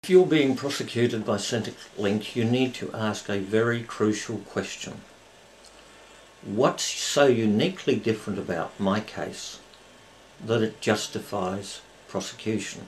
If you're being prosecuted by Centrelink, you need to ask a very crucial question. What's so uniquely different about my case that it justifies prosecution?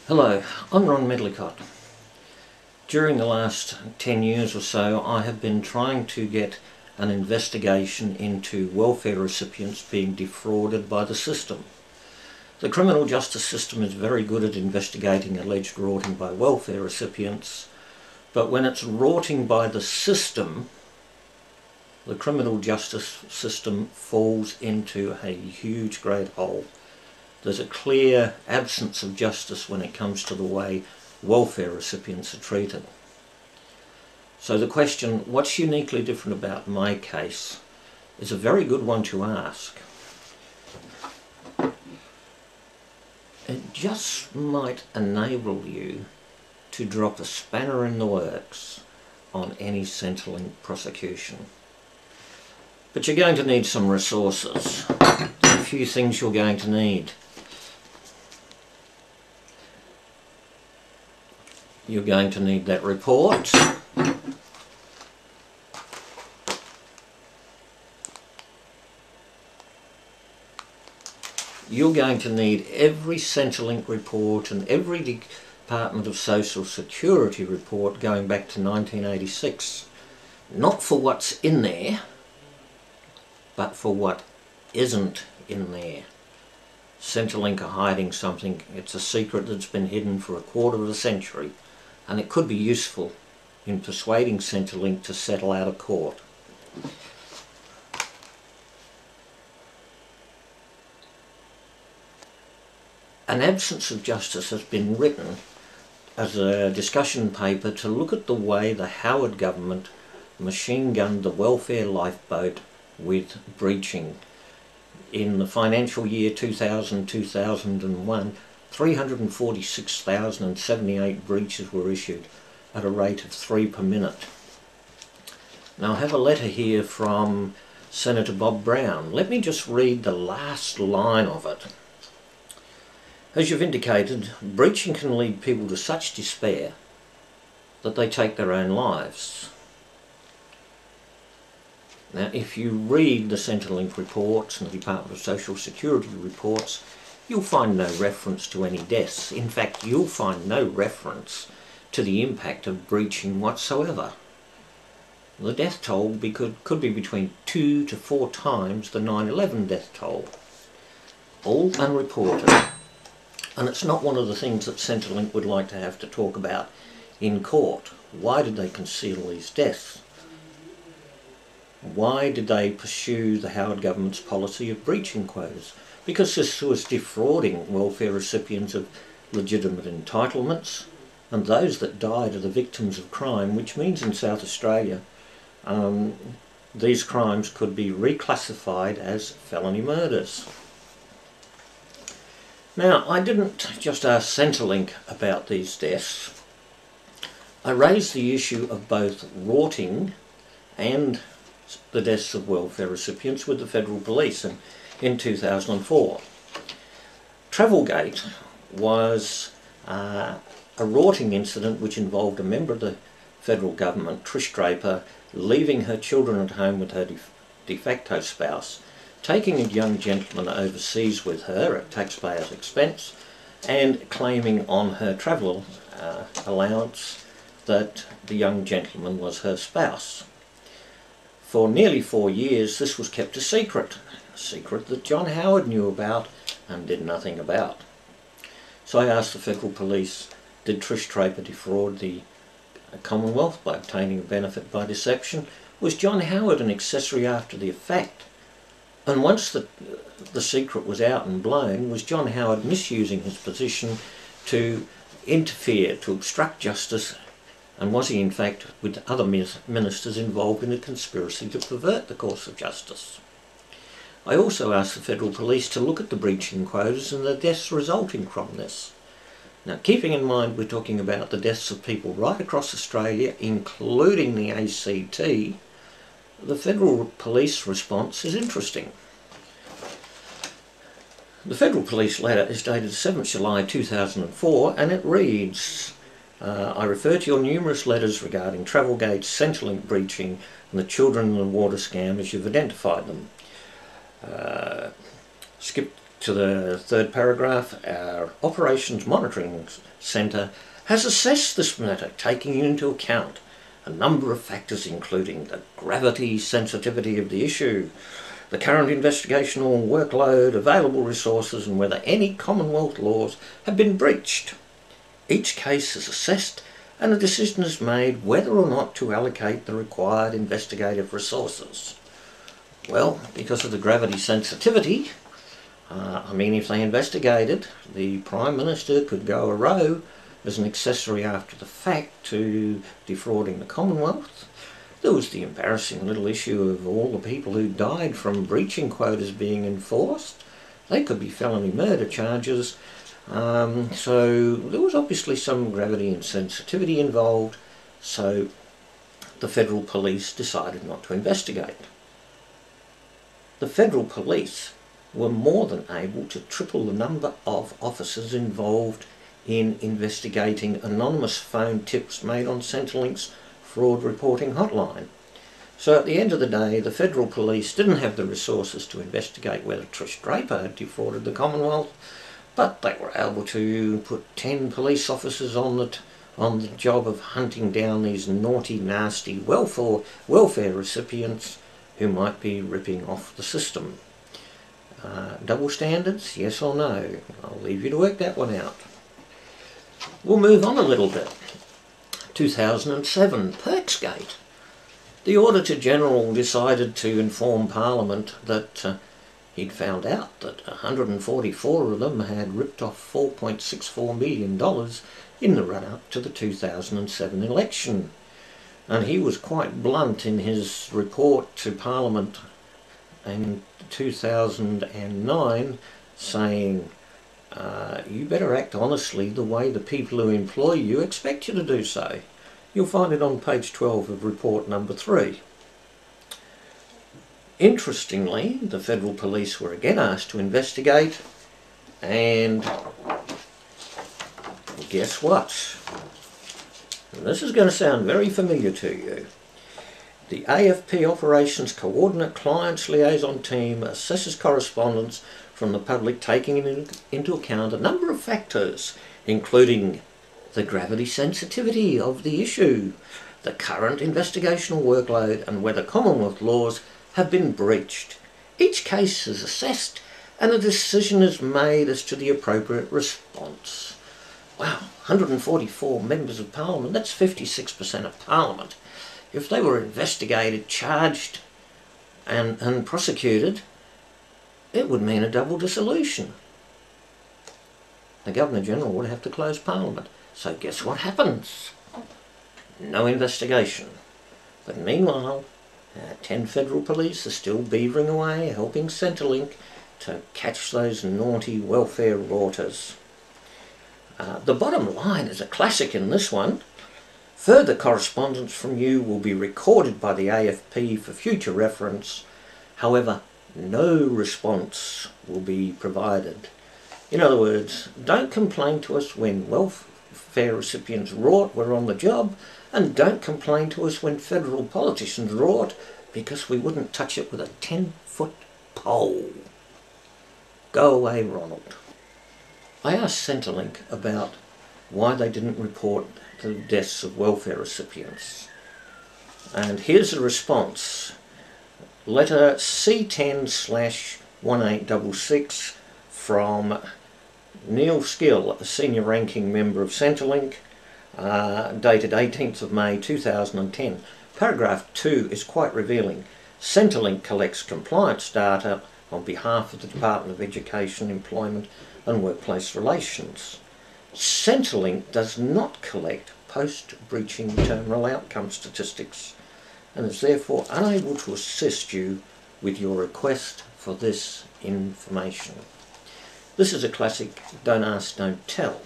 Hello, I'm Ron Medlicott. During the last 10 years or so, I have been trying to get an investigation into welfare recipients being defrauded by the system. The criminal justice system is very good at investigating alleged rorting by welfare recipients, but when it's rorting by the system, the criminal justice system falls into a huge great hole. There's a clear absence of justice when it comes to the way welfare recipients are treated. So the question, what's uniquely different about my case, is a very good one to ask. It just might enable you to drop a spanner in the works on any Centrelink prosecution. But you're going to need some resources. A few things you're going to need. You're going to need that report. You're going to need every Centrelink report and every Department of Social Security report going back to 1986. Not for what's in there, but for what isn't in there. Centrelink are hiding something. It's a secret that's been hidden for a quarter of a century, and it could be useful in persuading Centrelink to settle out of court. An absence of justice has been written as a discussion paper to look at the way the Howard government machine-gunned the welfare lifeboat with breaching. In the financial year 2000-2001, 346,078 breaches were issued at a rate of 3 per minute. Now I have a letter here from Senator Bob Brown. Let me just read the last line of it. As you've indicated, breaching can lead people to such despair that they take their own lives. Now, if you read the Centrelink reports and the Department of Social Security reports, you'll find no reference to any deaths. In fact, you'll find no reference to the impact of breaching whatsoever. The death toll could be between 2 to 4 times the 9/11 death toll. All unreported. And it's not one of the things that Centrelink would like to have to talk about in court. Why did they conceal these deaths? Why did they pursue the Howard government's policy of breaching quotas? Because this was defrauding welfare recipients of legitimate entitlements, and those that died are the victims of crime, which means in South Australia these crimes could be reclassified as felony murders. Now, I didn't just ask Centrelink about these deaths. I raised the issue of both rorting and the deaths of welfare recipients with the Federal Police in 2004. Travelgate was a rorting incident which involved a member of the federal government, Trish Draper, leaving her children at home with her de facto spouse, taking a young gentleman overseas with her at taxpayers' expense, and claiming on her travel allowance that the young gentleman was her spouse. For nearly 4 years this was kept a secret that John Howard knew about and did nothing about. So I asked the Federal Police, did Trish Draper defraud the Commonwealth by obtaining a benefit by deception? Was John Howard an accessory after the fact? And once the secret was out and blown, was John Howard misusing his position to interfere, to obstruct justice, and was he in fact with other ministers involved in a conspiracy to pervert the course of justice? I also asked the Federal Police to look at the breaching quotas and the deaths resulting from this. Now, keeping in mind we're talking about the deaths of people right across Australia, including the ACT, the Federal Police response is interesting. The Federal Police letter is dated 7th July 2004 and it reads, I refer to your numerous letters regarding Travelgate, Centrelink breaching and the children in the water scam as you've identified them. Skip to the third paragraph. Our Operations Monitoring Centre has assessed this matter, taking into account a number of factors including the gravity, sensitivity of the issue, the current investigational workload, available resources and whether any Commonwealth laws have been breached. Each case is assessed and a decision is made whether or not to allocate the required investigative resources. Well, because of the gravity sensitivity, if they investigated, the Prime Minister could go a row as an accessory after the fact to defrauding the Commonwealth. There was the embarrassing little issue of all the people who died from breaching quotas being enforced. They could be felony murder charges. So there was obviously some gravity and sensitivity involved, so the Federal Police decided not to investigate. The Federal Police were more than able to triple the number of officers involved in investigating anonymous phone tips made on Centrelink's fraud reporting hotline. So at the end of the day, the Federal Police didn't have the resources to investigate whether Trish Draper had defrauded the Commonwealth, but they were able to put 10 police officers on the job of hunting down these naughty, nasty welfare recipients who might be ripping off the system. Double standards, yes or no? I'll leave you to work that one out. We'll move on a little bit. 2007, Perksgate. The Auditor-General decided to inform Parliament that he'd found out that 144 of them had ripped off $4.64 million in the run-up to the 2007 election. And he was quite blunt in his report to Parliament in 2009, saying, you better act honestly the way the people who employ you expect you to do so. You'll find it on page 12 of report number 3. Interestingly, the Federal Police were again asked to investigate, and guess what? And this is going to sound very familiar to you. The AFP Operations Coordinate Clients Liaison Team assesses correspondence from the public taking into account a number of factors, including the gravity sensitivity of the issue, the current investigational workload and whether Commonwealth laws have been breached. Each case is assessed and a decision is made as to the appropriate response. Wow, 144 members of Parliament, that's 56% of Parliament. If they were investigated, charged and prosecuted, it would mean a double dissolution. The Governor-General would have to close Parliament. So guess what happens? No investigation. But meanwhile, 10 Federal Police are still beavering away, helping Centrelink to catch those naughty welfare rorters. The bottom line is a classic in this one. Further correspondence from you will be recorded by the AFP for future reference. However, no response will be provided. In other words, don't complain to us when welfare recipients rort we're on the job, and don't complain to us when federal politicians rort because we wouldn't touch it with a 10-foot pole. Go away, Ronald. I asked Centrelink about why they didn't report the deaths of welfare recipients. And here's the response. Letter C10/1866 from Neil Skill, a senior ranking member of Centrelink, dated 18th of May 2010. Paragraph 2 is quite revealing. Centrelink collects compliance data on behalf of the Department of Education, Employment and Workplace Relations. Centrelink does not collect post-breaching terminal outcome statistics and is therefore unable to assist you with your request for this information. This is a classic don't ask, don't tell.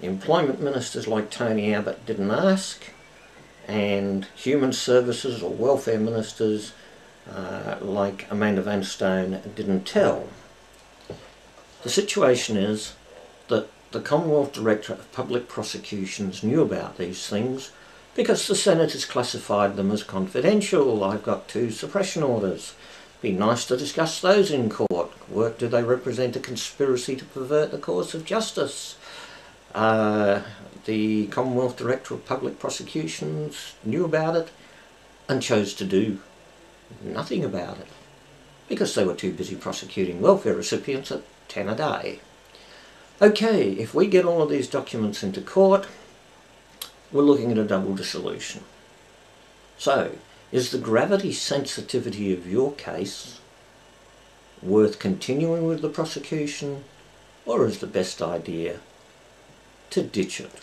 Employment ministers like Tony Abbott didn't ask, and human services or welfare ministers like Amanda Vanstone didn't tell. The situation is that the Commonwealth Director of Public Prosecutions knew about these things because the Senate has classified them as confidential. I've got 2 suppression orders. Be nice to discuss those in court. Do they represent a conspiracy to pervert the course of justice? The Commonwealth Director of Public Prosecutions knew about it and chose to do nothing about it because they were too busy prosecuting welfare recipients at 10 a day. Okay, if we get all of these documents into court, we're looking at a double dissolution. So, is the gravity sensitivity of your case worth continuing with the prosecution, or is the best idea to ditch it?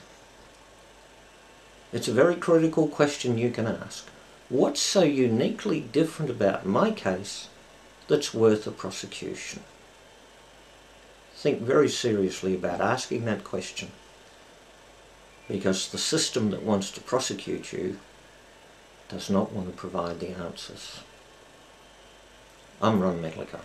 It's a very critical question you can ask. What's so uniquely different about my case that's worth a prosecution? Think very seriously about asking that question, because the system that wants to prosecute you does not want to provide the answers. I'm Ron Medlicott.